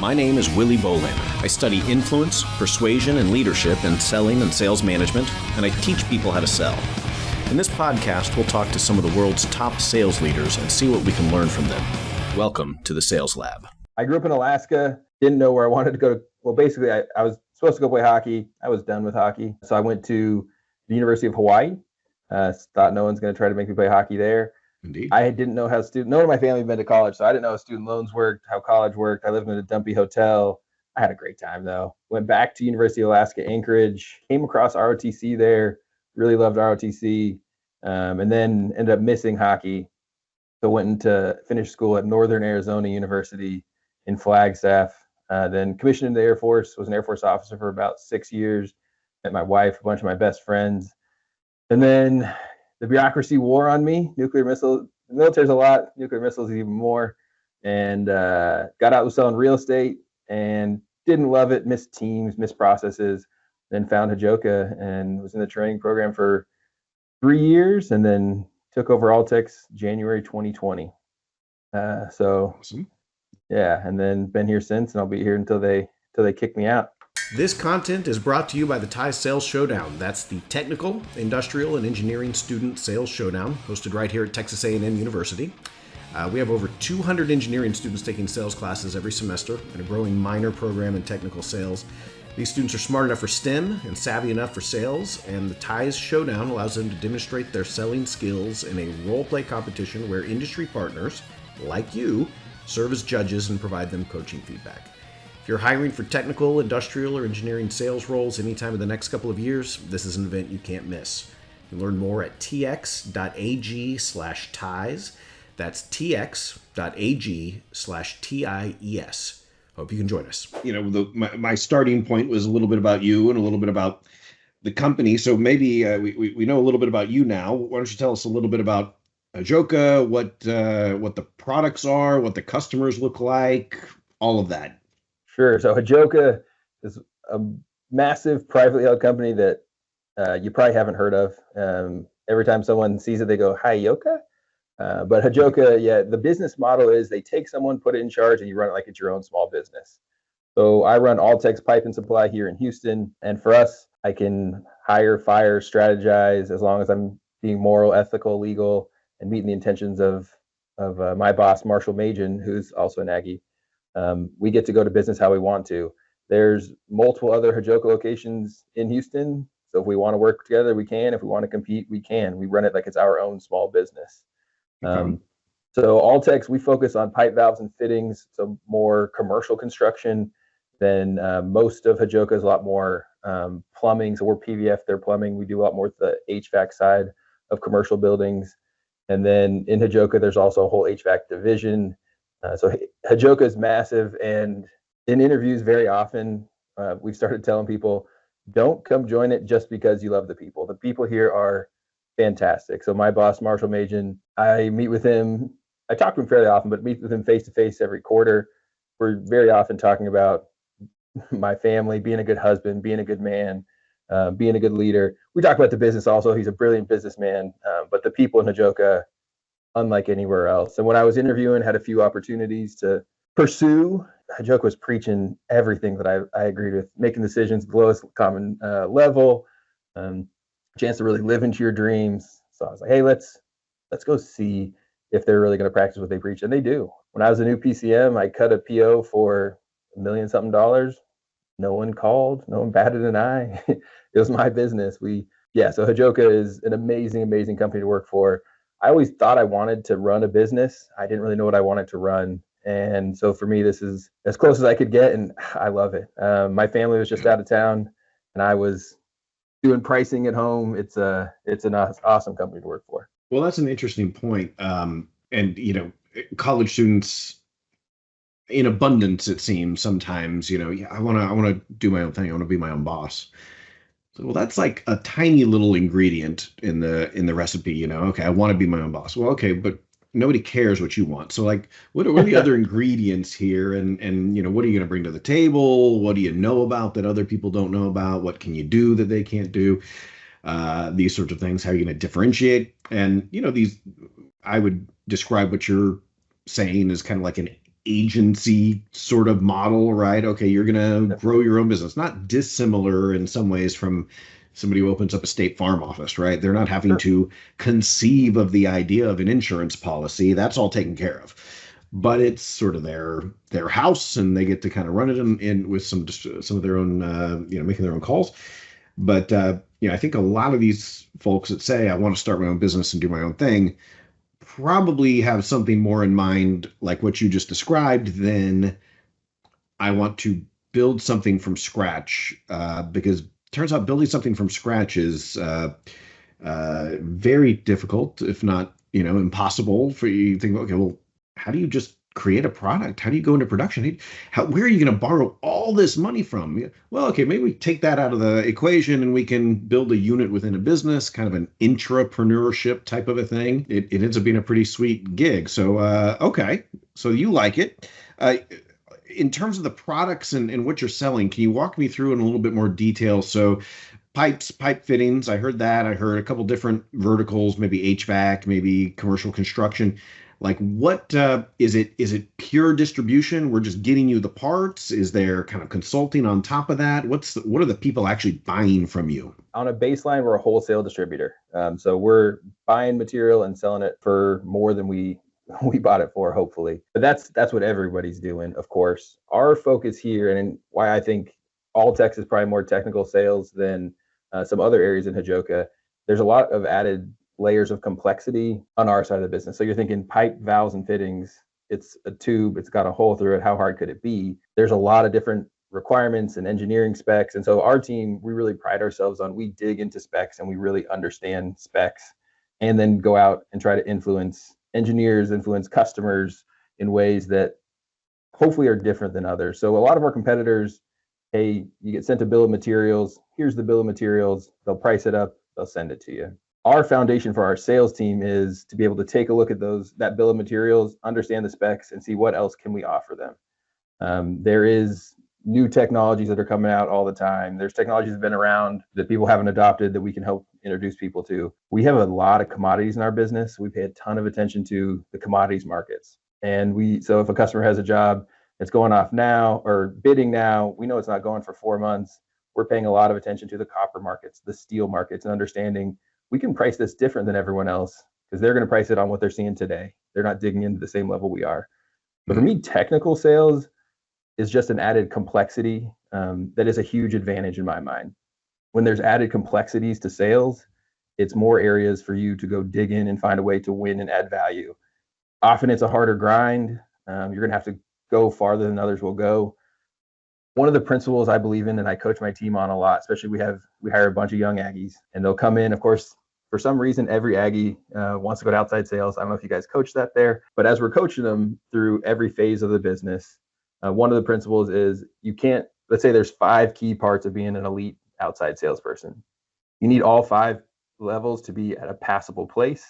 My name is Willy Bolander. I study influence, persuasion, and leadership in selling and sales management, and I teach people how to sell. In this podcast, we'll talk to some of the world's top sales leaders and see what we can learn from them. Welcome to the Sales Lab. I grew up in Alaska, didn't know where I wanted to go. Well, basically, I was supposed to go play hockey. I was done with hockey. So I went to the University of Hawaii. Thought no one's going to try to make me play hockey there. Indeed. I didn't know how no one in my family had been to college, so I didn't know how student loans worked, how college worked. I lived in a dumpy hotel. I had a great time, though. Went back to University of Alaska, Anchorage, came across ROTC there, really loved ROTC, and then ended up missing hockey. So went into finish school at Northern Arizona University in Flagstaff, then commissioned in the Air Force, was an Air Force officer for about 6 years, met my wife, a bunch of my best friends. And then the bureaucracy wore on me. Nuclear missiles, the military's a lot, nuclear missiles even more. And got out with selling real estate and didn't love it, missed teams, missed processes, then found Hajoca and was in the training program for 3 years and then took over Altex January 2020. Awesome. Yeah, and then been here since, and I'll be here until they kick me out. This content is brought to you by the TSL Showdown. That's the Technical, Industrial, and Engineering Student Sales Showdown, hosted right here at Texas A&M University. We have over 200 engineering students taking sales classes every semester and a growing minor program in technical sales. These students are smart enough for STEM and savvy enough for sales, and the TIES Showdown allows them to demonstrate their selling skills in a role-play competition where industry partners, like you, serve as judges and provide them coaching feedback. If you're hiring for technical, industrial, or engineering sales roles anytime in the next couple of years, this is an event you can't miss. You can learn more at tx.ag/ties. That's tx.ag/TIES. Hope you can join us. You know, my starting point was a little bit about you and a little bit about the company. So maybe we know a little bit about you now. Why don't you tell us a little bit about Hajoca, what the products are, what the customers look like, all of that. Sure. So Hajoca is a massive privately held company that you probably haven't heard of. Every time someone sees it, they go, Hajoca? But Hajoca, the business model is they take someone, put it in charge, and you run it like it's your own small business. So I run Altex Pipe and Supply here in Houston. And for us, I can hire, fire, strategize as long as I'm being moral, ethical, legal, and meeting the intentions of my boss, Marshall Majan, who's also an Aggie. We get to go to business how we want to. There's multiple other Hajoca locations in Houston. So if we want to work together, we can. If we want to compete, we can. We run it like it's our own small business. So Altex, we focus on pipe, valves, and fittings. So more commercial construction than most of Hajoca is a lot more plumbing. So we're PVF, they're plumbing. We do a lot more with the HVAC side of commercial buildings. And then in Hajoca, there's also a whole HVAC division. So Hajoca is massive, and in interviews very often, we've started telling people, don't come join it just because you love the people. The people here are fantastic. So my boss, Marshall Majan, I meet with him. I talk to him fairly often, but meet with him face-to-face every quarter. We're very often talking about my family, being a good husband, being a good man, being a good leader. We talk about the business also. He's a brilliant businessman, but the people in Hajoca, unlike anywhere else. And when I was interviewing, had a few opportunities to pursue, Hajoca was preaching everything that I agreed with, making decisions at the lowest common level, chance to really live into your dreams. So I was like, hey, let's go see if they're really going to practice what they preach. And they do. When I was a new PCM, I cut a PO for $1 million something. No one called, no one batted an eye. It was my business. So Hajoca is an amazing, amazing company to work for. I always thought I wanted to run a business. I didn't really know what I wanted to run. And so for me, this is as close as I could get, and I love it. My family was just out of town, and I was doing pricing at home. It's an awesome company to work for. Well, that's an interesting point. And, you know, college students in abundance, it seems sometimes, you know, I want to do my own thing. I want to be my own boss. So, well, that's like a tiny little ingredient in the recipe, you know. Okay, I want to be my own boss. Well, okay, but nobody cares what you want. So, like, what are the other ingredients here? And you know, what are you going to bring to the table? What do you know about that other people don't know about? What can you do that they can't do? These sorts of things. How are you going to differentiate? And you know, I would describe what you're saying as kind of like an agency sort of model, right? Okay, you're going to grow your own business, not dissimilar in some ways from somebody who opens up a State Farm office, right? They're not having to conceive of the idea of an insurance policy. That's all taken care of. But it's sort of their house, and they get to kind of run it in with some of their own, making their own calls. But I think a lot of these folks that say I want to start my own business and do my own thing probably have something more in mind, like what you just described, than I want to build something from scratch. Because it turns out building something from scratch is very difficult, if not, impossible. For you to think, okay, well, how do you just create a product? How do you go into production? Where are you going to borrow all this money from? Well, okay, maybe we take that out of the equation and we can build a unit within a business, kind of an intrapreneurship type of a thing. It ends up being a pretty sweet gig. So, okay, so you like it. In terms of the products and what you're selling, can you walk me through in a little bit more detail? So pipes, pipe fittings, I heard that. I heard a couple different verticals, maybe HVAC, maybe commercial construction. Like what is it? Is it pure distribution? We're just getting you the parts. Is there kind of consulting on top of that? What are the people actually buying from you? On a baseline, we're a wholesale distributor. So we're buying material and selling it for more than we bought it for, hopefully. But that's what everybody's doing, of course. Our focus here, and why I think all Tex is probably more technical sales than some other areas in Hajoca. There's a lot of added layers of complexity on our side of the business. So you're thinking pipe, valves, and fittings. It's a tube. It's got a hole through it. How hard could it be? There's a lot of different requirements and engineering specs. And so our team, we really pride ourselves on, we dig into specs and we really understand specs, and then go out and try to influence engineers, influence customers in ways that hopefully are different than others. So a lot of our competitors, hey, you get sent a bill of materials. Here's the bill of materials. They'll price it up. They'll send it to you. Our foundation for our sales team is to be able to take a look at that bill of materials, understand the specs, and see what else can we offer them. There is new technologies that are coming out all the time. There's technologies that have been around that people haven't adopted that we can help introduce people to. We have a lot of commodities in our business. We pay a ton of attention to the commodities markets. So if a customer has a job that's going off now or bidding now, we know it's not going for 4 months. We're paying a lot of attention to the copper markets, the steel markets, and understanding we can price this different than everyone else because they're going to price it on what they're seeing today. They're not digging into the same level we are. But for me, technical sales is just an added complexity that is a huge advantage in my mind. When there's added complexities to sales, it's more areas for you to go dig in and find a way to win and add value. Often it's a harder grind. You're going to have to go farther than others will go. One of the principles I believe in and I coach my team on a lot, especially we hire a bunch of young Aggies, and they'll come in, of course, for some reason, every Aggie wants to go to outside sales. I don't know if you guys coach that there, but as we're coaching them through every phase of the business, one of the principles is you can't, let's say there's 5 key parts of being an elite outside salesperson. You need all 5 levels to be at a passable place.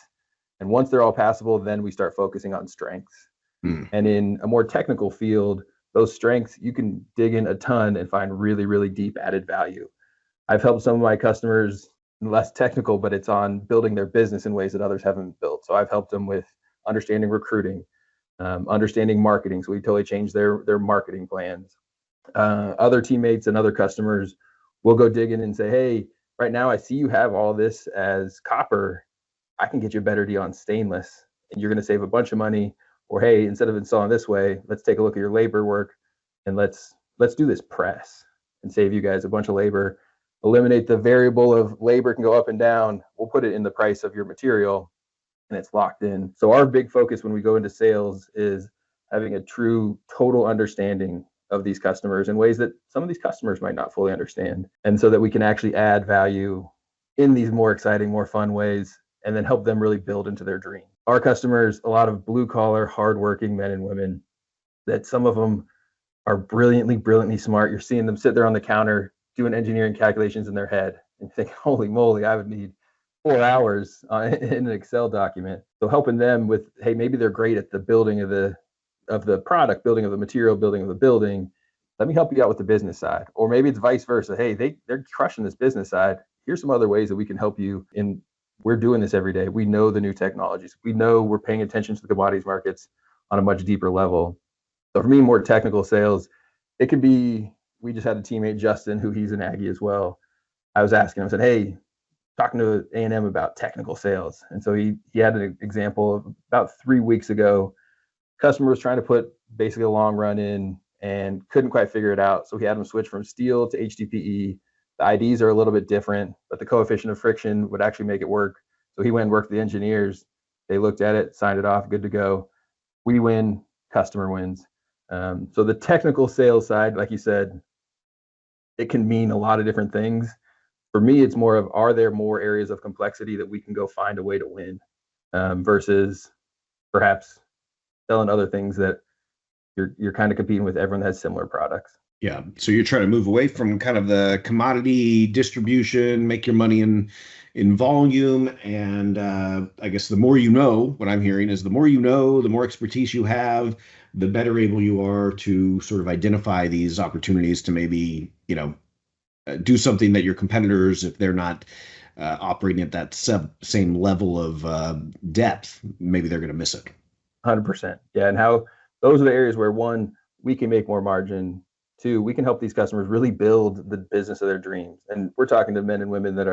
And once they're all passable, then we start focusing on strengths. And in a more technical field, those strengths, you can dig in a ton and find really, really deep added value. I've helped some of my customers, less technical, but it's on building their business in ways that others haven't built. So I've helped them with understanding recruiting, understanding marketing. So we totally changed their marketing plans. Other teammates and other customers will go dig in and say, hey, right now I see you have all this as copper. I can get you a better deal on stainless and you're going to save a bunch of money. Or, hey, instead of installing this way, let's take a look at your labor work and let's do this press and save you guys a bunch of labor. Eliminate the variable of labor can go up and down. We'll put it in the price of your material and it's locked in. So our big focus when we go into sales is having a true total understanding of these customers in ways that some of these customers might not fully understand. And so that we can actually add value in these more exciting, more fun ways, and then help them really build into their dream. Our customers, a lot of blue collar, hardworking men and women that some of them are brilliantly smart. You're seeing them sit there on the counter doing engineering calculations in their head and think, holy moly, I would need 4 hours in an Excel document. So helping them with, hey, maybe they're great at the building of the product, building of the material, building of the building. Let me help you out with the business side. Or maybe it's vice versa. Hey, they're crushing this business side. Here's some other ways that we can help you in. We're doing this every day. We know the new technologies. We know we're paying attention to the commodities markets on a much deeper level. So for me, more technical sales, it could be, we just had a teammate, Justin, who he's an Aggie as well. I was asking him, I said, hey, talking to A&M about technical sales. And so he had an example of about 3 weeks ago, customer was trying to put basically a long run in and couldn't quite figure it out. So he had them switch from steel to HDPE. The IDs are a little bit different, but the coefficient of friction would actually make it work. So he went and worked with the engineers. They looked at it, signed it off, good to go. We win, customer wins. So the technical sales side, like you said, it can mean a lot of different things. For me, it's more of, are there more areas of complexity that we can go find a way to win, versus perhaps selling other things that you're kind of competing with everyone that has similar products. Yeah. So you're trying to move away from kind of the commodity distribution, make your money in volume. And I guess the more you know, what I'm hearing is the more you know, the more expertise you have, the better able you are to sort of identify these opportunities to maybe, do something that your competitors, if they're not operating at that same level of depth, maybe they're going to miss it. 100%. Yeah. And how those are the areas where, one, we can make more margin. Two, we can help these customers really build the business of their dreams. And we're talking to men and women that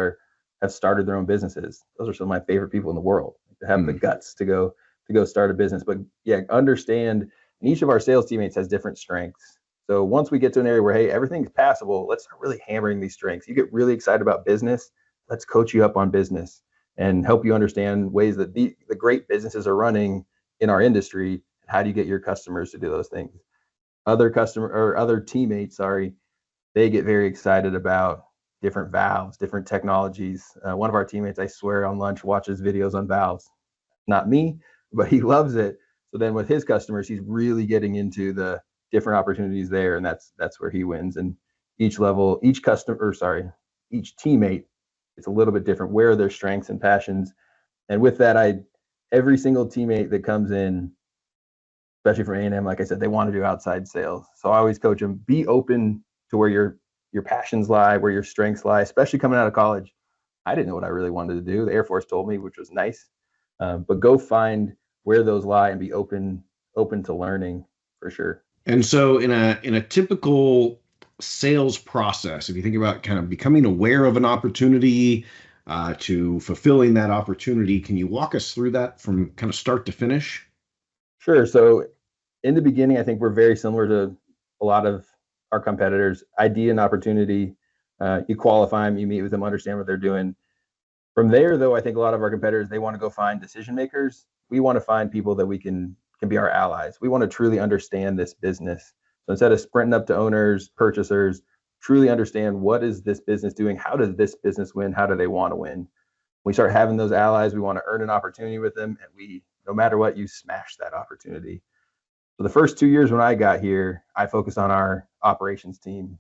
have started their own businesses. Those are some of my favorite people in the world, to have the guts to go start a business. But yeah, understand, and each of our sales teammates has different strengths. So once we get to an area where, hey, everything's passable, let's start really hammering these strengths. You get really excited about business, let's coach you up on business and help you understand ways that the great businesses are running in our industry. How do you get your customers to do those things? Other teammates, they get very excited about different valves, different technologies. One of our teammates, I swear, on lunch watches videos on valves. Not me, but he loves it. So then with his customers, he's really getting into the different opportunities there, and that's where he wins. And each teammate, it's a little bit different. Where are their strengths and passions? And with that, every single teammate that comes in, especially from A&M, like I said, they want to do outside sales. So I always coach them, be open to where your passions lie, where your strengths lie, especially coming out of college. I didn't know what I really wanted to do. The Air Force told me, which was nice. But go find where those lie and be open to learning, for sure. And so in a typical sales process, if you think about kind of becoming aware of an opportunity to fulfilling that opportunity, can you walk us through that from kind of start to finish? Sure. So in the beginning, I think we're very similar to a lot of our competitors. Idea and opportunity, you qualify them, you meet with them, understand what they're doing. From there, though, I think a lot of our competitors, they want to go find decision makers. We want to find people that we can be our allies. We want to truly understand this business. So instead of sprinting up to owners, purchasers, truly understand, what is this business doing? How does this business win? How do they want to win? We start having those allies. We want to earn an opportunity with them, and no matter what, you smash that opportunity. So the first 2 years when I got here, I focused on our operations team.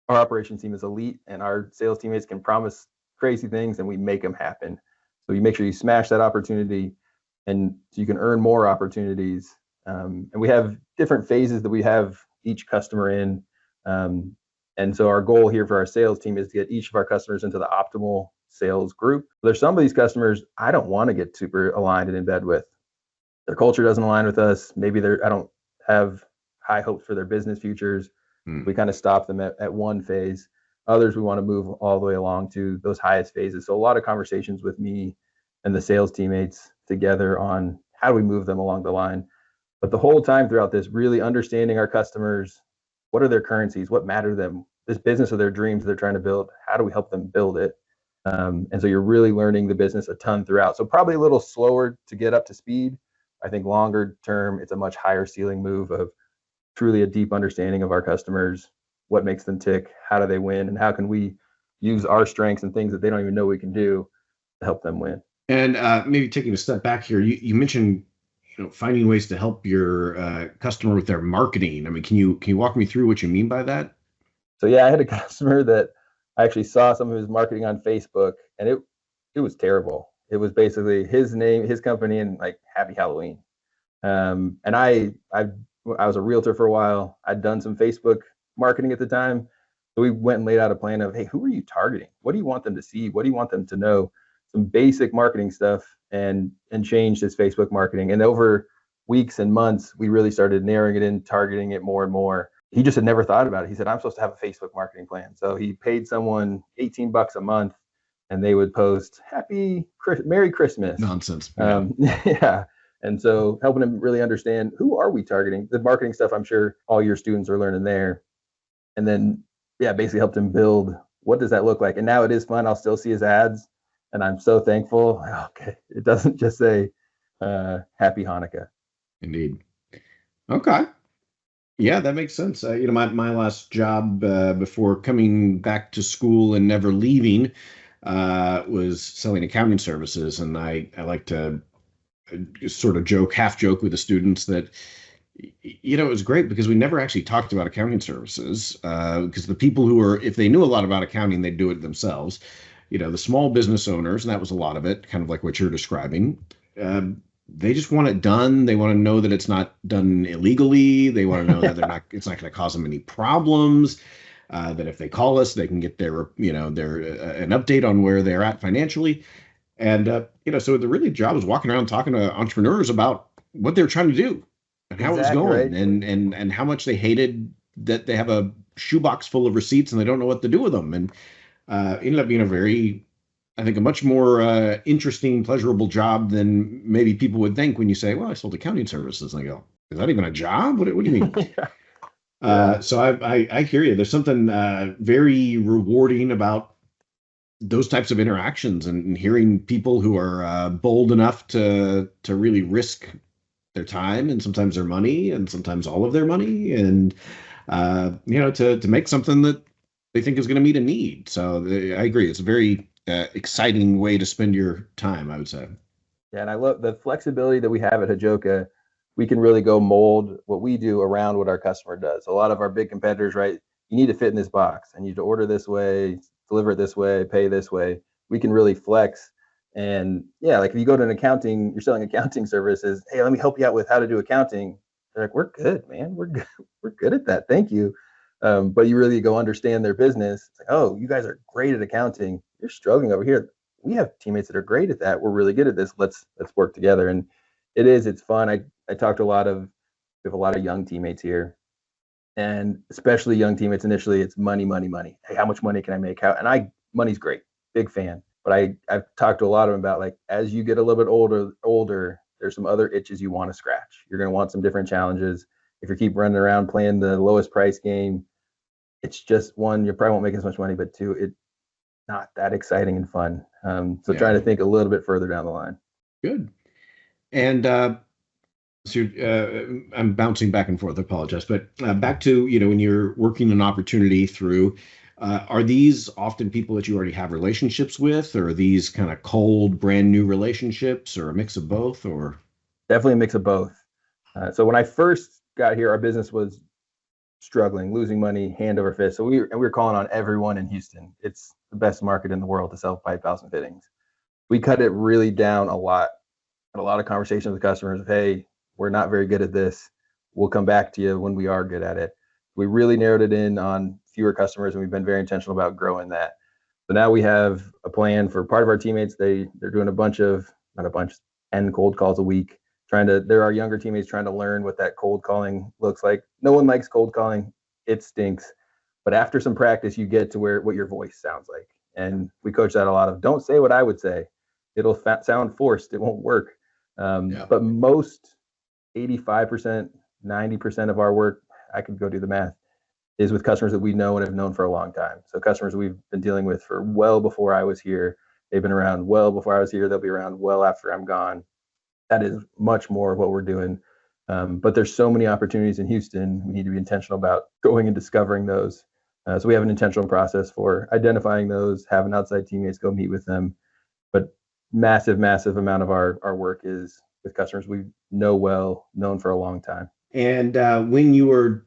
Our operations team is elite, and our sales teammates can promise crazy things, and we make them happen. So you make sure you smash that opportunity, and so you can earn more opportunities. And we have different phases that we have each customer in. And so our goal here for our sales team is to get each of our customers into the optimal sales group. There's some of these customers I don't want to get super aligned and in bed with. Their culture doesn't align with us. Maybe I don't have high hopes for their business futures. We kind of stop them at one phase. Others, we want to move all the way along to those highest phases. So a lot of conversations with me and the sales teammates together on how do we move them along the line. But the whole time throughout this, really understanding our customers, what are their currencies, what matter to them, this business of their dreams they're trying to build, how do we help them build it? And so you're really learning the business a ton throughout. So probably a little slower to get up to speed. I think longer term, it's a much higher ceiling move of truly a deep understanding of our customers, what makes them tick, how do they win, and how can we use our strengths and things that they don't even know we can do to help them win. And maybe taking a step back here, you mentioned finding ways to help your customer with their marketing. I mean, can you walk me through what you mean by that? So yeah, I had a customer that I actually saw some of his marketing on Facebook, and it was terrible. It was basically his name, his company, and like Happy Halloween. And I was a realtor for a while. I'd done some Facebook marketing at the time. So we went and laid out a plan of, hey, who are you targeting? What do you want them to see? What do you want them to know? Some basic marketing stuff, and changed his Facebook marketing. And over weeks and months, we really started narrowing it in, targeting it more and more. He just had never thought about it. He said, I'm supposed to have a Facebook marketing plan. So he paid someone $18 a month and they would post Merry Christmas. Nonsense. Yeah. Yeah. And so helping him really understand, who are we targeting? The marketing stuff, I'm sure all your students are learning there. And then, yeah, basically helped him build, what does that look like? And now it is fun. I'll still see his ads and I'm so thankful. Okay. It doesn't just say Happy Hanukkah. Indeed. Okay. Yeah, that makes sense. My last job before coming back to school and never leaving was selling accounting services. And I like to sort of half joke with the students that, it was great because we never actually talked about accounting services because the people if they knew a lot about accounting, they'd do it themselves. The small business owners, and that was a lot of it, kind of like what you're describing. They just want it done. They want to know that it's not done illegally. They want to know that it's not going to cause them any problems. That if they call us, they can get their an update on where they're at financially. And, so the really job is walking around talking to entrepreneurs about what they're trying to do and how it's going, right? and how much they hated that they have a shoebox full of receipts and they don't know what to do with them. And ended up being I think a much more interesting, pleasurable job than maybe people would think when you say, well, I sold accounting services. And I go, is that even a job? What do you mean? So I hear you. There's something very rewarding about those types of interactions and hearing people who are bold enough to really risk their time and sometimes their money and sometimes all of their money and, to make something that they think is going to meet a need. So I agree. It's a very exciting way to spend your time, I would say. Yeah, and I love the flexibility that we have at Hajoca. We can really go mold what we do around what our customer does. A lot of our big competitors, right? You need to fit in this box. I need to order this way, deliver it this way, pay this way. We can really flex. And yeah, like if you go to you're selling accounting services. Hey, let me help you out with how to do accounting. They're like, we're good, man. We're good. We're good at that. Thank you. But you really go understand their business. It's like, oh, you guys are great at accounting. You're struggling over here. We have teammates that are great at that. We're really good at this. Let's work together. And it's fun. I talked to we have a lot of young teammates here, and especially young teammates. Initially, it's money, money, money. Hey, how much money can I make? Money's great. Big fan. But I've talked to a lot of them about, like, as you get a little bit older, there's some other itches you want to scratch. You're going to want some different challenges. If you keep running around playing the lowest price game, it's just, one, you probably won't make as much money, but two, it's not that exciting and fun. Trying to think a little bit further down the line. Good. And so I'm bouncing back and forth. I apologize, but back to, when you're working an opportunity through, are these often people that you already have relationships with, or are these kind of cold, brand new relationships, or a mix of both? Or definitely a mix of both. So when I first got here, our business was struggling, losing money, hand over fist. So we were calling on everyone in Houston. It's the best market in the world to sell pipe, valves, and fittings. We cut it really down a lot. Had a lot of conversations with customers of, hey, we're not very good at this. We'll come back to you when we are good at it. We really narrowed it in on fewer customers, and we've been very intentional about growing that. So now we have a plan for part of our teammates. They're doing not a bunch, 10 cold calls a week. There are younger teammates trying to learn what that cold calling looks like. No one likes cold calling. It stinks. But after some practice, you get to what your voice sounds like. And we coach that a lot of, don't say what I would say. It'll sound forced. It won't work. But most 85%, 90% of our work, I could go do the math, is with customers that we know and have known for a long time. So customers we've been dealing with for well before I was here. They've been around well before I was here. They'll be around well after I'm gone. That is much more of what we're doing. But there's so many opportunities in Houston. We need to be intentional about going and discovering those. So we have an intentional process for identifying those, having outside teammates go meet with them. But massive, massive amount of our work is with customers we know well, known for a long time. And when you are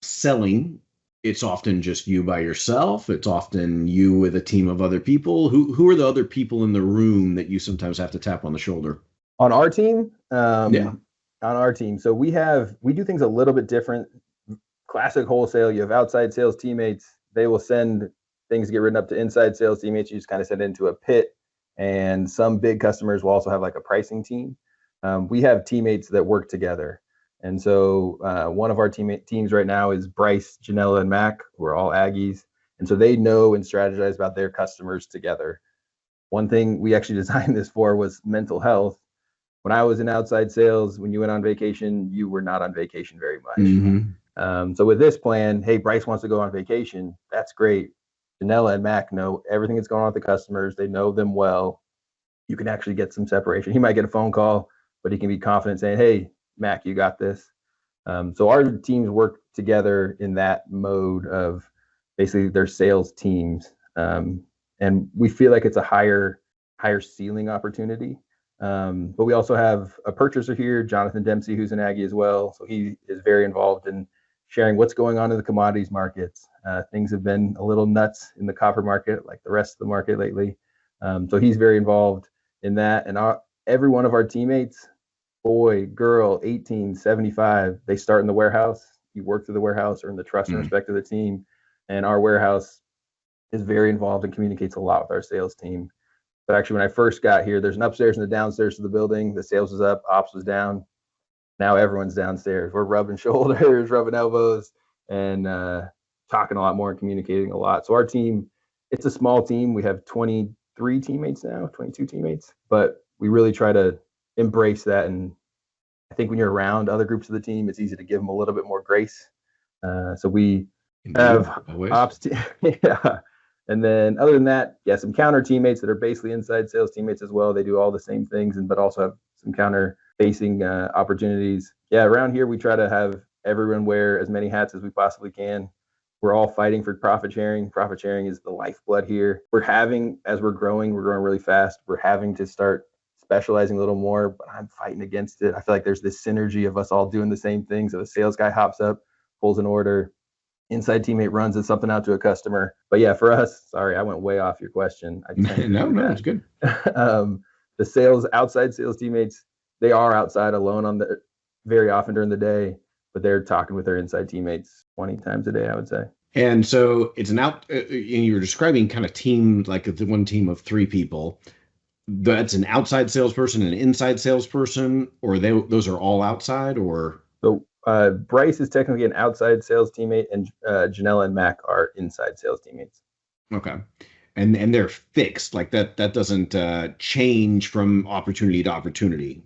selling, it's often just you by yourself. It's often you with a team of other people. Who are the other people in the room that you sometimes have to tap on the shoulder? On our team, on our team. So we do things a little bit different. Classic wholesale, you have outside sales teammates. They will send things to get written up to inside sales teammates. You just kind of send it into a pit. And some big customers will also have like a pricing team. we have teammates that work together. And so one of our teams right now is Bryce, Janella, and Mac. We're all Aggies. And so they know and strategize about their customers together. One thing we actually designed this for was mental health. When I was in outside sales, when you went on vacation, you were not on vacation very much. So with this plan, hey, Bryce wants to go on vacation. That's great. Janella and Mac know everything that's going on with the customers. They know them well. You can actually get some separation. He might get a phone call, but he can be confident saying, hey, Mac, you got this. So our teams work together in that mode of basically their sales teams. And we feel like it's a higher ceiling opportunity. But we also have a purchaser here, Jonathan Dempsey, who's an Aggie as well. So he is very involved in sharing what's going on in the commodities markets. Things have been a little nuts in the copper market, like the rest of the market lately. So he's very involved in that. And every one of our teammates, boy, girl, 18, 75, they start in the warehouse. You work through the warehouse, earn the trust and respect of the team. And our warehouse is very involved and communicates a lot with our sales team. But actually, when I first got here, there's an upstairs and a downstairs to the building. The sales was up, ops was down. Now everyone's downstairs. We're rubbing shoulders, rubbing elbows, and talking a lot more and communicating a lot. So our team, it's a small team. We have 23 teammates now, 22 teammates, but we really try to embrace that. And I think when you're around other groups of the team, it's easy to give them a little bit more grace. So we have ops team. Yeah. And then other than that, some counter teammates that are basically inside sales teammates as well. They do all the same things, but also have some counter facing opportunities. Yeah, around here, we try to have everyone wear as many hats as we possibly can. We're all fighting for profit sharing. Profit sharing is the lifeblood here. As we're growing really fast. We're having to start specializing a little more, but I'm fighting against it. I feel like there's this synergy of us all doing the same thing. So the sales guy hops up, pulls an order, inside teammate runs and something out to a customer. But yeah, for us, sorry, I went way off your question. No, it's good. The outside sales teammates, they are outside alone very often during the day, but they're talking with their inside teammates 20 times a day, I would say. And so it's and you were describing kind of team, like the one team of 3 people. That's an outside salesperson, an inside salesperson, or those are all outside, or? So Bryce is technically an outside sales teammate, and Janella and Mac are inside sales teammates. Okay. And they're fixed, like that doesn't change from opportunity to opportunity.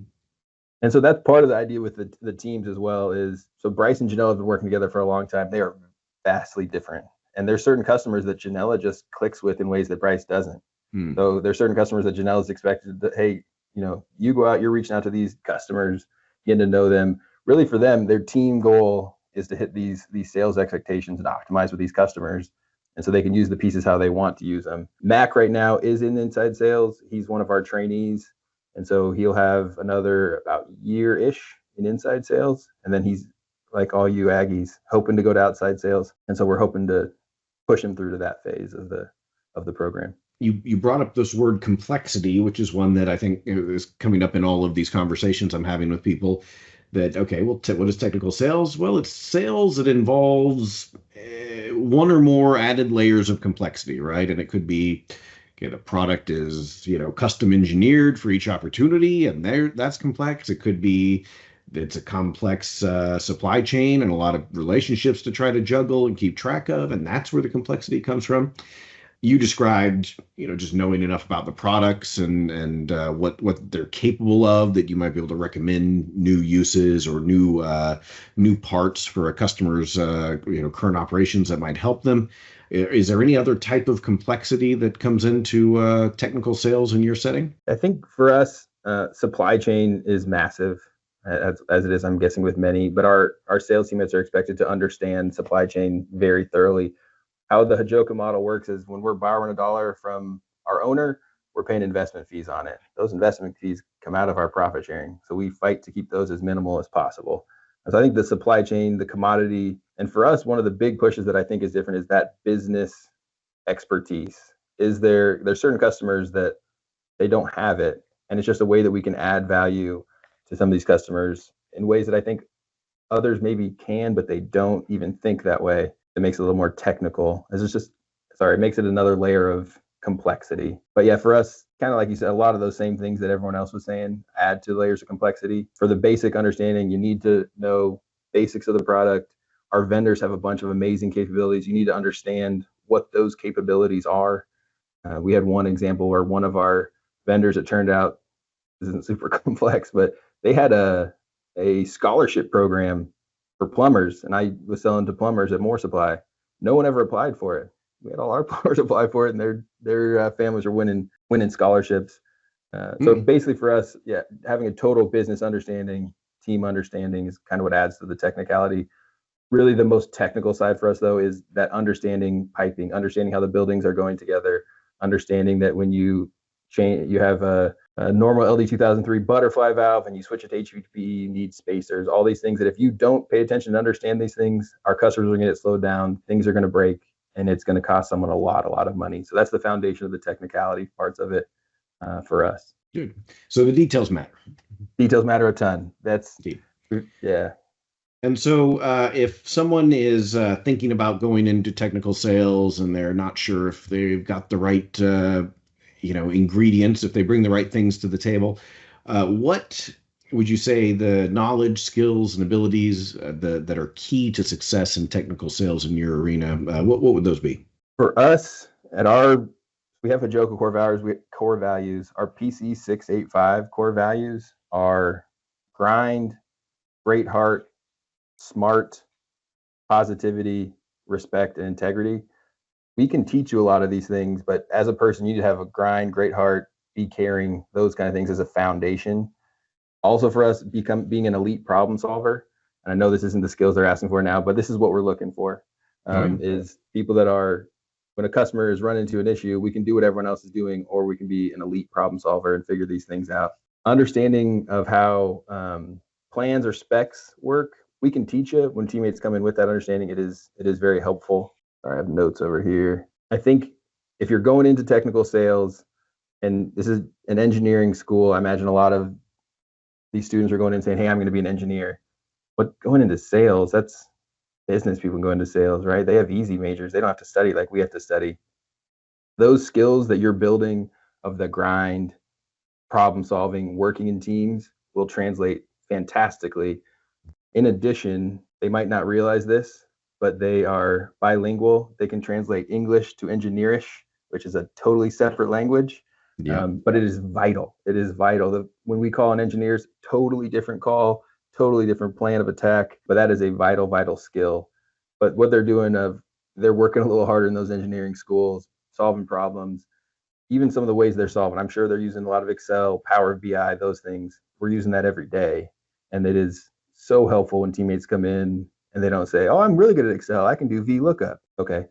And so that's part of the idea with the teams as well is, so Bryce and Janella have been working together for a long time. They are vastly different. And there's certain customers that Janella just clicks with in ways that Bryce doesn't. So there's certain customers that Janella's expected that, hey, you go out, you're reaching out to these customers, getting to know them. Really for them, their team goal is to hit these sales expectations and optimize with these customers. And so they can use the pieces how they want to use them. Mac right now is in inside sales. He's one of our trainees. And so he'll have another about year-ish in inside sales. And then he's, like all you Aggies, hoping to go to outside sales. And so we're hoping to push him through to that phase of the program. You brought up this word complexity, which is one that I think is coming up in all of these conversations I'm having with people. That, okay, well, what is technical sales? Well, it's sales that involves one or more added layers of complexity, right? And it could be, the product is, custom engineered for each opportunity, and that's complex. It could be it's a complex supply chain and a lot of relationships to try to juggle and keep track of, and that's where the complexity comes from. You described, just knowing enough about the products and what they're capable of, that you might be able to recommend new uses or new parts for a customer's current operations that might help them. Is there any other type of complexity that comes into technical sales in your setting? I think for us, supply chain is massive, as it is, I'm guessing, with many. But our sales teammates are expected to understand supply chain very thoroughly. How the Hajoca model works is when we're borrowing $1 from our owner, we're paying investment fees on it. Those investment fees come out of our profit sharing. So we fight to keep those as minimal as possible. And so I think the supply chain, the commodity, and for us, one of the big pushes that I think is different is that business expertise. There's certain customers that they don't have it. And it's just a way that we can add value to some of these customers in ways that I think others maybe can, but they don't even think that way. It makes it a little more technical. It makes it another layer of complexity. But yeah, for us, kind of like you said, a lot of those same things that everyone else was saying, add to layers of complexity. For the basic understanding, you need to know basics of the product. Our vendors have a bunch of amazing capabilities. You need to understand what those capabilities are. We had one example where one of our vendors, it turned out, this isn't super complex, but they had a scholarship program for plumbers, and I was selling to plumbers at More Supply. No one ever applied for it. We had all our plumbers apply for it, and their families are winning scholarships. So basically, for us, yeah, having a total business understanding, team understanding is kind of what adds to the technicality. Really, the most technical side for us, though, is that understanding piping, understanding how the buildings are going together, understanding that when you change, you have a normal LD 2003 butterfly valve and you switch it to HVP, you need spacers, all these things that if you don't pay attention and understand these things, our customers are going to get slowed down, things are going to break, and it's going to cost someone a lot of money. So that's the foundation of the technicality parts of it for us. Good. So the details matter. Details matter a ton. That's, Indeed. Yeah. And so if someone is thinking about going into technical sales and they're not sure if they've got the right ingredients, if they bring the right things to the table, what would you say the knowledge, skills, and abilities that are key to success in technical sales in your arena? What would those be? For us, we have Hajoca core values. Our PC 685 core values are grind, great heart, smart, positivity, respect, and integrity. We can teach you a lot of these things, but as a person, you need to have a grind, great heart, be caring, those kind of things as a foundation. Also for us, being an elite problem solver. And I know this isn't the skills they're asking for now, but this is what we're looking for, is people that are, when a customer is running into an issue, we can do what everyone else is doing, or we can be an elite problem solver and figure these things out. Understanding of how plans or specs work, we can teach you. When teammates come in with that understanding, it is very helpful. I have notes over here. I think if you're going into technical sales, and this is an engineering school, I imagine a lot of these students are going in saying, hey, I'm going to be an engineer. But going into sales, that's business people go into sales, right? They have easy majors. They don't have to study like we have to study. Those skills that you're building of the grind, problem solving, working in teams will translate fantastically. In addition, they might not realize this, but they are bilingual. They can translate English to engineerish, which is a totally separate language. Yeah. But it is vital. It is vital. When we call on engineers, totally different call, totally different plan of attack, but that is a vital skill. But what they're doing, they're working a little harder in those engineering schools, solving problems, even some of the ways they're solving. I'm sure they're using a lot of Excel, Power BI, those things. We're using that every day. And it is so helpful when teammates come in and they don't say, oh, I'm really good at Excel. I can do VLOOKUP. Okay.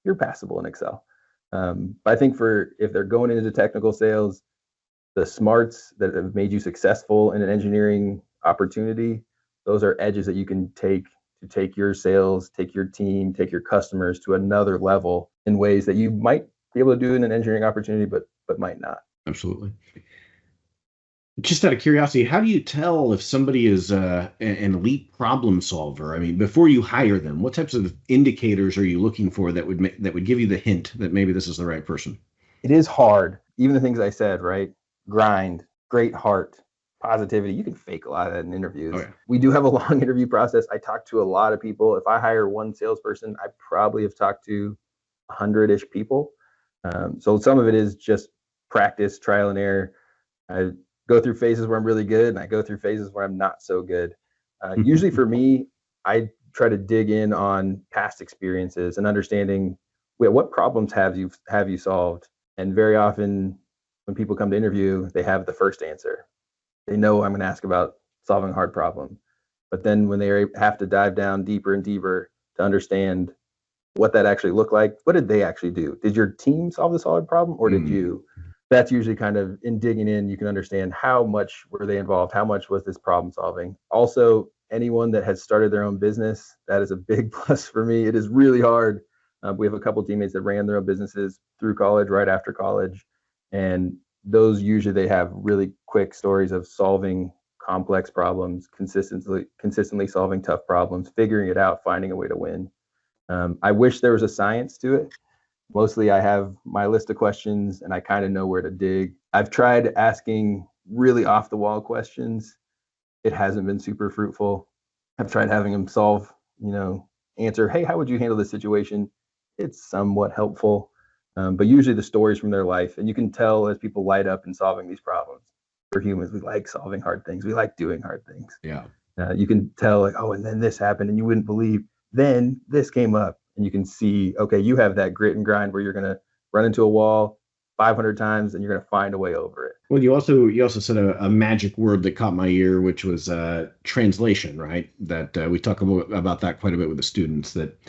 You're passable in Excel. But I think if they're going into technical sales, the smarts that have made you successful in an engineering opportunity, those are edges that you can take to take your sales, take your team, take your customers to another level in ways that you might be able to do in an engineering opportunity, but might not. Absolutely. Just out of curiosity, how do you tell if somebody is an elite problem solver? I mean, before you hire them, what types of indicators are you looking for that would give you the hint that maybe this is the right person? It is hard. Even the things I said, right? Grind, great heart, positivity. You can fake a lot of that in interviews. Oh, yeah. We do have a long interview process. I talk to a lot of people. If I hire one salesperson, I probably have talked to 100-ish people. So some of it is just practice, trial and error. I go through phases where I'm really good, and I go through phases where I'm not so good. Usually for me, I try to dig in on past experiences and understanding, what problems have you solved? And very often when people come to interview, they have the first answer. They know I'm going to ask about solving a hard problem. But then when they have to dive down deeper and deeper to understand what that actually looked like, what did they actually do? Did your team solve this hard problem, or did you? That's usually kind of in digging in, you can understand how much were they involved, how much was this problem solving. Also, anyone that has started their own business, that is a big plus for me. It is really hard. We have a couple of teammates that ran their own businesses through college, right after college. And those usually they have really quick stories of solving complex problems, consistently solving tough problems, figuring it out, finding a way to win. I wish there was a science to it, Mostly I have my list of questions and I kind of know where to dig. I've tried asking really off the wall questions. It hasn't been super fruitful. I've tried having them solve, answer, hey, how would you handle this situation? It's somewhat helpful. But usually the stories from their life, and you can tell as people light up in solving these problems. We're humans. We like solving hard things. We like doing hard things. Yeah. You can tell like, oh, and then this happened and you wouldn't believe, then this came up, and you can see, okay, you have that grit and grind where you're going to run into a wall 500 times and you're going to find a way over it. Well, you also said a magic word that caught my ear, which was translation, right? That we talk about that quite a bit with the students, that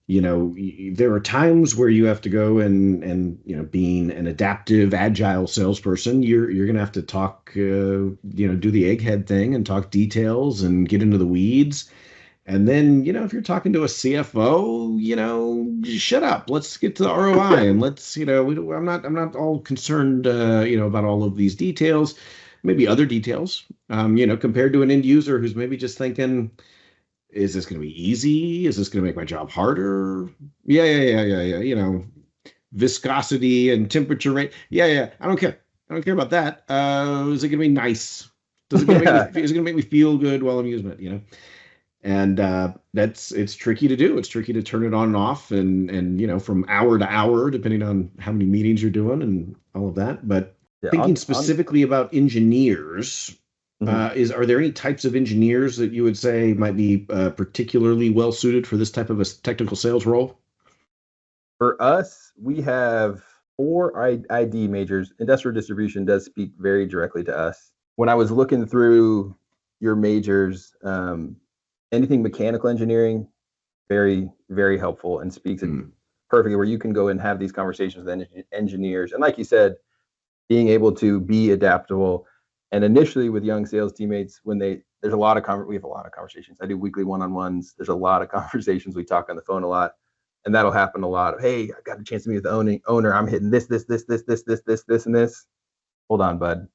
there are times where you have to go and being an adaptive, agile salesperson, you're going to have to talk, do the egghead thing and talk details and get into the weeds. And then, if you're talking to a CFO, just shut up. Let's get to the ROI, and let's, I'm not all concerned, about all of these details, maybe other details, compared to an end user who's maybe just thinking, is this going to be easy? Is this going to make my job harder? Yeah. Viscosity and temperature rate. Yeah. I don't care. I don't care about that. Is it going to be nice? Is it going to make me feel good while I'm using it? And it's tricky to do. It's tricky to turn it on and off, and from hour to hour, depending on how many meetings you're doing and all of that. But thinking specifically about engineers. Are there any types of engineers that you would say might be particularly well suited for this type of a technical sales role? For us, we have 4 ID majors. Industrial distribution does speak very directly to us. When I was looking through your majors, anything mechanical engineering, very, very helpful and speaks perfectly, where you can go and have these conversations with engineers. And like you said, being able to be adaptable. And initially with young sales teammates, we have a lot of conversations. I do weekly one-on-ones. There's a lot of conversations. We talk on the phone a lot, and that'll happen a lot. Hey, I got a chance to meet with the owner. I'm hitting this, and this. Hold on, bud.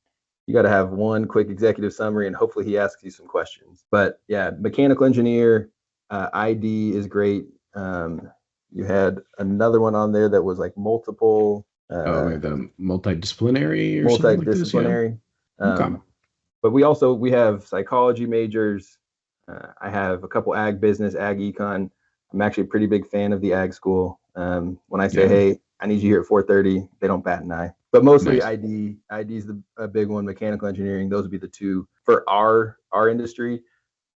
You got to have one quick executive summary, and hopefully he asks you some questions. But yeah, mechanical engineer, ID is great. You had another one on there that was like multiple. The multidisciplinary or something like this. Multidisciplinary. Okay. But we have psychology majors. I have a couple ag business, ag econ. I'm actually a pretty big fan of the ag school. When I say, hey, I need you here at 4:30, they don't bat an eye. But mostly nice. ID is a big one. Mechanical engineering, those would be the two for our industry.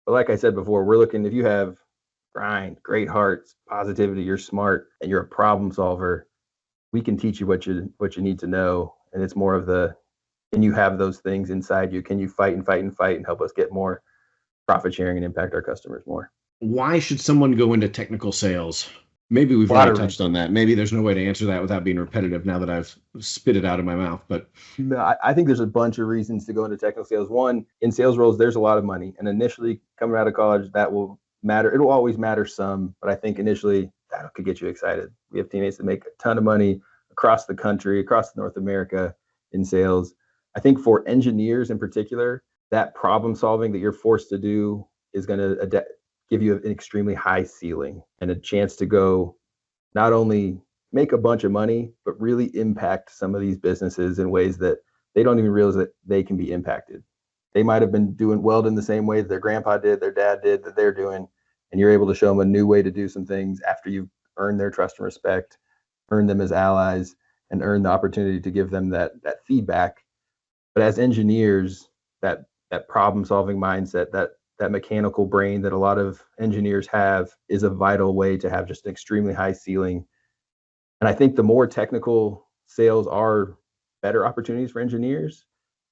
But like I said before, we're looking, if you have grind, great hearts, positivity, you're smart, and you're a problem solver, we can teach you what you need to know. And it's more of can you have those things inside you? Can you fight and help us get more profit sharing and impact our customers more? Why should someone go into technical sales? Maybe we've already touched on that. Maybe there's no way to answer that without being repetitive now that I've spit it out of my mouth. But no, I think there's a bunch of reasons to go into technical sales. One, in sales roles, there's a lot of money. And initially coming out of college, that will matter. It will always matter some, but I think initially that could get you excited. We have teammates that make a ton of money across the country, across North America in sales. I think for engineers in particular, that problem solving that you're forced to do is going to give you an extremely high ceiling and a chance to go not only make a bunch of money, but really impact some of these businesses in ways that they don't even realize that they can be impacted. They might have been doing welding the same way that their grandpa did, their dad did, that they're doing, and you're able to show them a new way to do some things after you've earned their trust and respect, earned them as allies, and earned the opportunity to give them that feedback. But as engineers, that problem-solving mindset, that mechanical brain that a lot of engineers have is a vital way to have just an extremely high ceiling. And I think the more technical sales are better opportunities for engineers.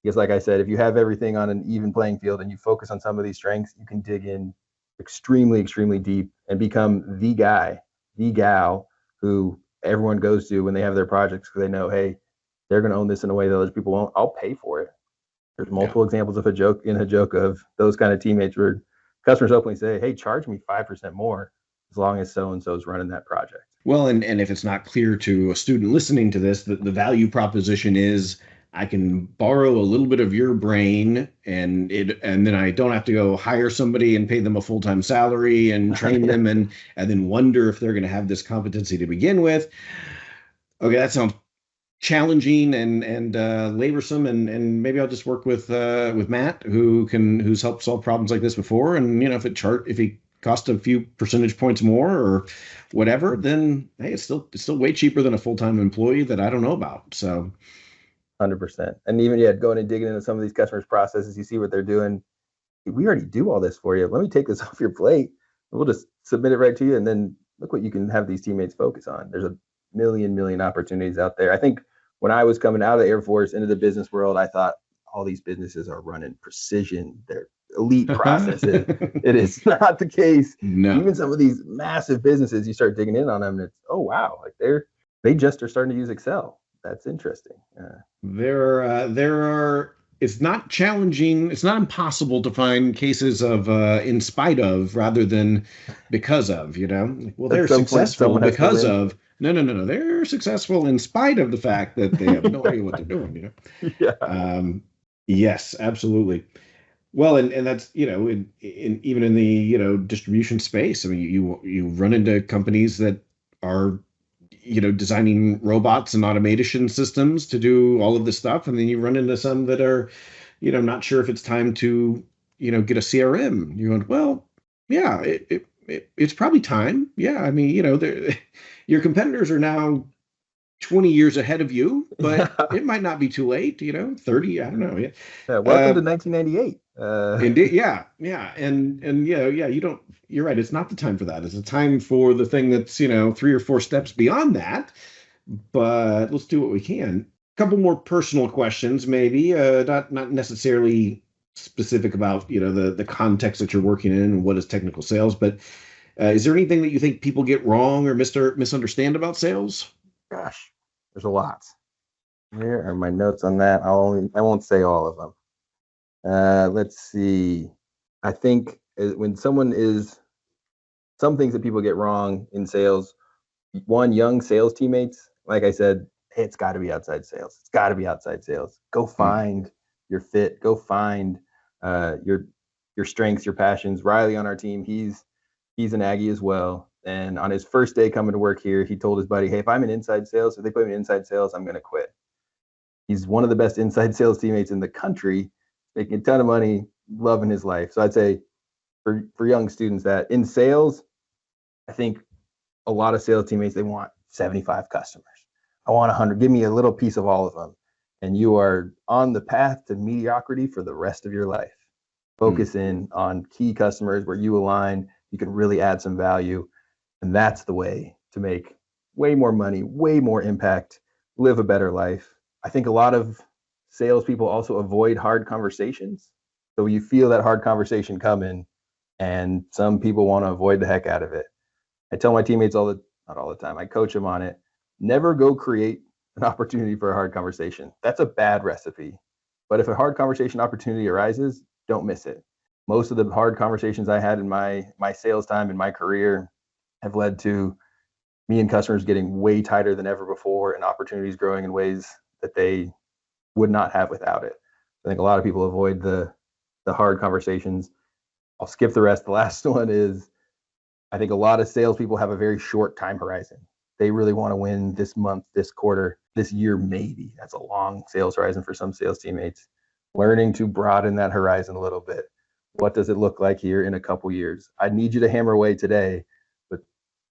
Because like I said, if you have everything on an even playing field and you focus on some of these strengths, you can dig in extremely, extremely deep and become the guy, the gal who everyone goes to when they have their projects because they know, hey, they're going to own this in a way that other people won't. I'll pay for it. There's multiple examples of Hajoca of those kind of teammates where customers openly say, hey, charge me 5% more as long as so-and-so is running that project. Well, and if it's not clear to a student listening to this, the value proposition is I can borrow a little bit of your brain and then I don't have to go hire somebody and pay them a full-time salary and train them and then wonder if they're going to have this competency to begin with. Okay, that sounds challenging and laborsome, and maybe I'll just work with Matt, who's helped solve problems like this before. And if it costs a few percentage points more or whatever, then hey, it's still way cheaper than a full-time employee that I don't know about. So 100%. And even going and digging into some of these customers' processes, you see what they're doing. We already do all this for you. Let me take this off your plate. We'll just submit it right to you, and then look what you can have these teammates focus on. There's a million opportunities out there. I think when I was coming out of the Air Force into the business world, I thought all these businesses are running precision. They're elite processes. It is not the case. no. Even some of these massive businesses, you start digging in on them, and it's, oh wow, like they just are starting to use Excel. That's interesting. There are. It's not challenging. It's not impossible to find cases of in spite of rather than because of. Well, they're At some point, successful someone has to because win. of. No. They're successful in spite of the fact that they have no idea what they're doing. Yeah. Yes, absolutely. Well, and that's in even in the distribution space. I mean, you run into companies that are designing robots and automation systems to do all of this stuff, and then you run into some that are not sure if it's time to get a CRM. You're going, well, yeah, it's probably time. Yeah, I mean, your competitors are now 20 years ahead of you, but it might not be too late, 30, I don't know. Yeah. Welcome to 1998. Indeed, yeah. And yeah, you're right. It's not the time for that. It's a time for the thing that's, 3 or 4 steps beyond that. But let's do what we can. A couple more personal questions, maybe, not necessarily specific about, the context that you're working in and what is technical sales, but is there anything that you think people get wrong or misunderstand about sales? Gosh, there's a lot. Where are my notes on that? I won't say all of them. Let's see. I think when some things that people get wrong in sales, one, young sales teammates, like I said, hey, it's got to be outside sales. It's got to be outside sales. Go find your fit. Go find your strengths, your passions. Riley on our team, he's an Aggie as well. And on his first day coming to work here, he told his buddy, hey, if I'm in inside sales, if they put me in inside sales, I'm going to quit. He's one of the best inside sales teammates in the country, making a ton of money, loving his life. So I'd say for young students that in sales, I think a lot of sales teammates, they want 75 customers. I want 100. Give me a little piece of all of them. And you are on the path to mediocrity for the rest of your life. Focus in on key customers where you align, you can really add some value. And that's the way to make way more money, way more impact, live a better life. I think a lot of salespeople also avoid hard conversations. So you feel that hard conversation coming, and some people want to avoid the heck out of it. I tell my teammates not all the time, I coach them on it. Never go create an opportunity for a hard conversation. That's a bad recipe. But if a hard conversation opportunity arises, don't miss it. Most of the hard conversations I had in my sales time in my career have led to me and customers getting way tighter than ever before and opportunities growing in ways that they would not have without it. I think a lot of people avoid the hard conversations. I'll skip the rest. The last one is, I think a lot of salespeople have a very short time horizon. They really want to win this month, this quarter, this year, maybe. That's a long sales horizon for some sales teammates. Learning to broaden that horizon a little bit. What does it look like here in a couple years? I need you to hammer away today, but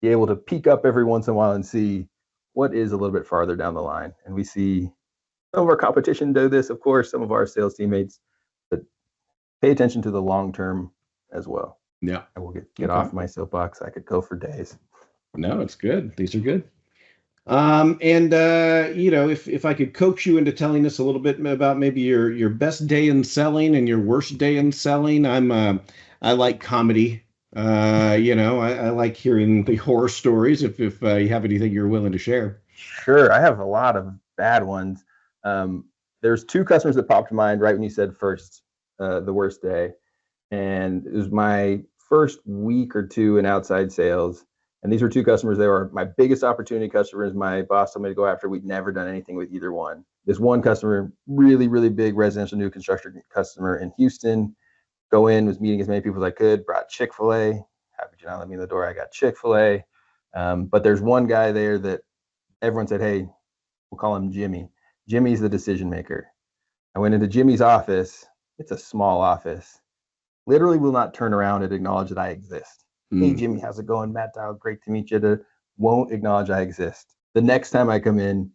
be able to peek up every once in a while and see what is a little bit farther down the line. And we see some of our competition do this, of course, some of our sales teammates, but pay attention to the long term as well. Yeah. I will get off my soapbox. I could go for days. No, it's good. These are good. And if I could coax you into telling us a little bit about maybe your best day in selling and your worst day in selling, I like comedy. I like hearing the horror stories. If you have anything you're willing to share. Sure, I have a lot of bad ones. There's 2 customers that popped to mind right when you said first, the worst day, and it was my first week or 2 in outside sales. And these were 2 customers. They were my biggest opportunity customers. My boss told me to go after. We'd never done anything with either one. This one customer, really, really big residential new construction customer in Houston. Go in, was meeting as many people as I could, brought Chick-fil-A. Happy you not let me in the door. I got Chick-fil-A. But there's one guy there that everyone said, hey, We'll call him Jimmy. Jimmy's the decision maker. I went into Jimmy's office. It's a small office. Literally will not turn around and acknowledge that I exist. Hey, Jimmy, how's it going? Matt Dyal, great to meet you. Won't acknowledge I exist. The next time I come in,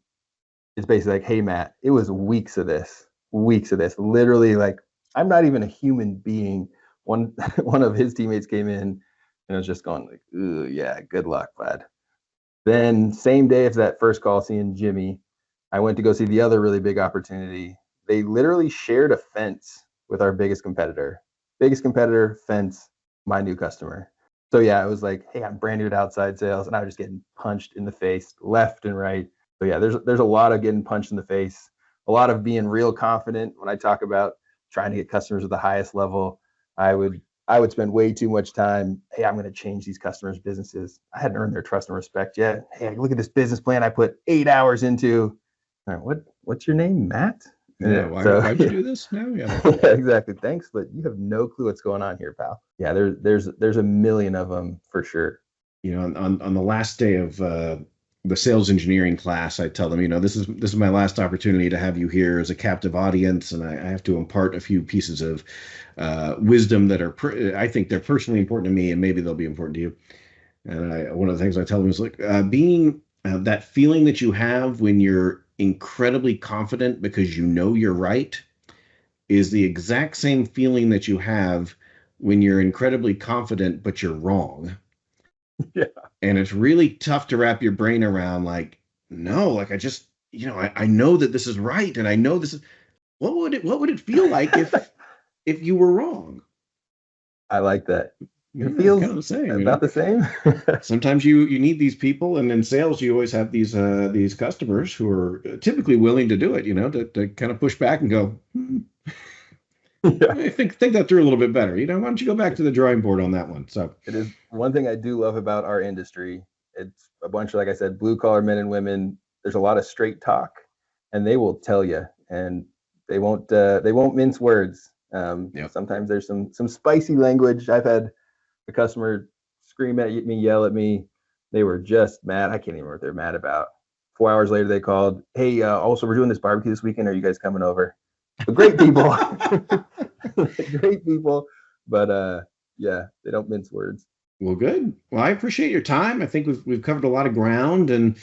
it's basically like, hey, Matt, it was weeks of this. Literally, like, I'm not even a human being. One of his teammates came in and was just going like, ooh, yeah, good luck, bud. Then same day after that first call, seeing Jimmy, I went to go see the other really big opportunity. They literally shared a fence with our biggest competitor. Fence, my new customer. So yeah, it was like, hey, I'm brand new to outside sales, and I was just getting punched in the face left and right. So yeah, there's a lot of getting punched in the face, a lot of being real confident. When I talk about trying to get customers at the highest level, I would spend way too much time. Hey, I'm going to change these customers' businesses. I hadn't earned their trust and respect yet. Hey, look at this business plan I put 8 hours into. All right, what's your name, Matt? Yeah, why'd you do this now? Yeah. Yeah, exactly. Thanks, but you have no clue what's going on here, pal. Yeah, there's a million of them for sure. You know, on the last day of the sales engineering class, I tell them, you know, this is my last opportunity to have you here as a captive audience, and I have to impart a few pieces of wisdom that are I think they're personally important to me, and maybe they'll be important to you. And one of the things I tell them is like being that feeling that you have when you're incredibly confident because you know you're right is the exact same feeling that you have when you're incredibly confident but you're wrong. Yeah. And it's really tough to wrap your brain around, like, no, like I just, you know, I know that this is right, and I know this is what would it feel like if you were wrong? I like that. Yeah, It feels kind of the same, about the same. Sometimes you need these people, and in sales you always have these customers who are typically willing to do it, you know, to kind of push back and go, Yeah. I think that through a little bit better. You know, why don't you go back to the drawing board on that one? So It is one thing I do love about our industry. It's a bunch of, like I said, blue collar men and women. There's a lot of straight talk, and they will tell you, and they won't mince words. Yep. Sometimes there's some spicy language. I've had a customer scream at me, yell at me. They were just mad. I can't even remember what they're mad about. 4 hours later, they called. Hey, also, we're doing this barbecue this weekend. Are you guys coming over? But great people, great people. But yeah, they don't mince words. Well, good. Well, I appreciate your time. I think we've covered a lot of ground, and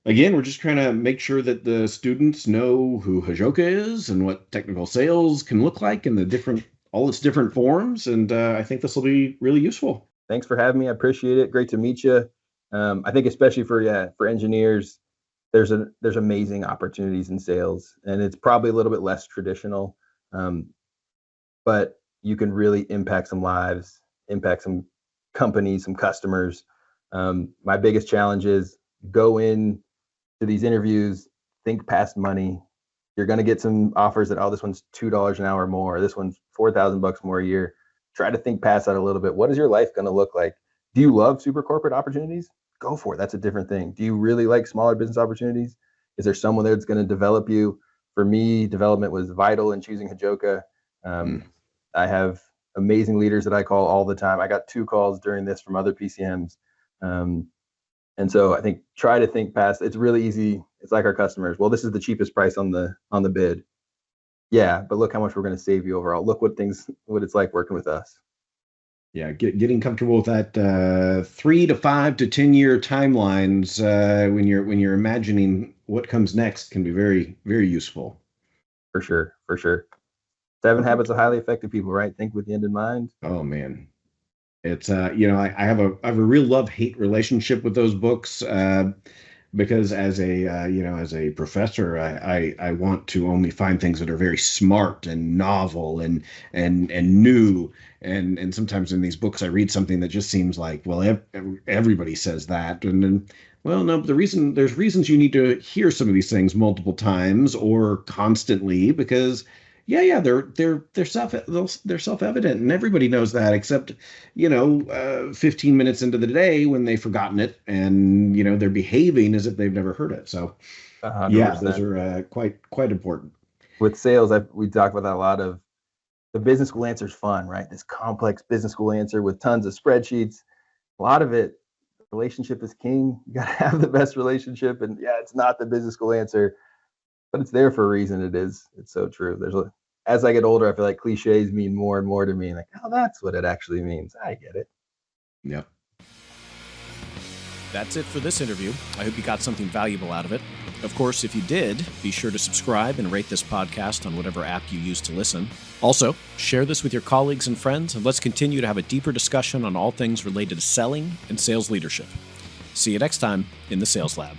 again, we're just trying to make sure that the students know who Hajoca is and what technical sales can look like in all its different forms. And I think this will be really useful. Thanks for having me. I appreciate it. Great to meet you. I think especially for engineers, there's amazing opportunities in sales, and it's probably a little bit less traditional, but you can really impact some lives, impact some companies, some customers. My biggest challenge is go in to these interviews, think past money. You're going to get some offers that, oh, this one's $2 an hour more, this one's $4,000 more a year. Try to think past that a little bit. What is your life going to look like? Do you love super corporate opportunities? Go for it. That's a different thing. Do you really like smaller business opportunities? Is there someone there that's going to develop you? For me, development was vital in choosing Hajoca. I have amazing leaders that I call all the time. I got 2 calls during this from other PCMs. And so I think try to think past. It's really easy. It's like our customers. Well, this is the cheapest price on the bid. Yeah, but look how much we're going to save you overall. Look what it's like working with us. Yeah, getting comfortable with that 3 to 5 to 10 year timelines when you're imagining what comes next can be very, very useful. For sure. 7 Habits of Highly Effective People, right? Think with the end in mind. Oh man, it's you know, I have a real love-hate relationship with those books because as a professor, I want to only find things that are very smart and novel and new, and sometimes in these books I read something that just seems like, well, everybody says that, and then, well, no, but there's reasons you need to hear some of these things multiple times or constantly because they're self-evident, and everybody knows that, except 15 minutes into the day when they've forgotten it, and they're behaving as if they've never heard it. So 100%. yeah, those are quite important. With sales, we talk about that a lot. Of the business school answer is fun, right? This complex business school answer with tons of spreadsheets. A lot of it, relationship is king. You got to have the best relationship. And yeah, it's not the business school answer, but it's there for a reason. It's so true. As I get older, I feel like cliches mean more and more to me. Like, oh, that's what it actually means. I get it. Yeah. That's it for this interview. I hope you got something valuable out of it. Of course, if you did, be sure to subscribe and rate this podcast on whatever app you use to listen. Also, share this with your colleagues and friends, and let's continue to have a deeper discussion on all things related to selling and sales leadership. See you next time in the Sales Lab.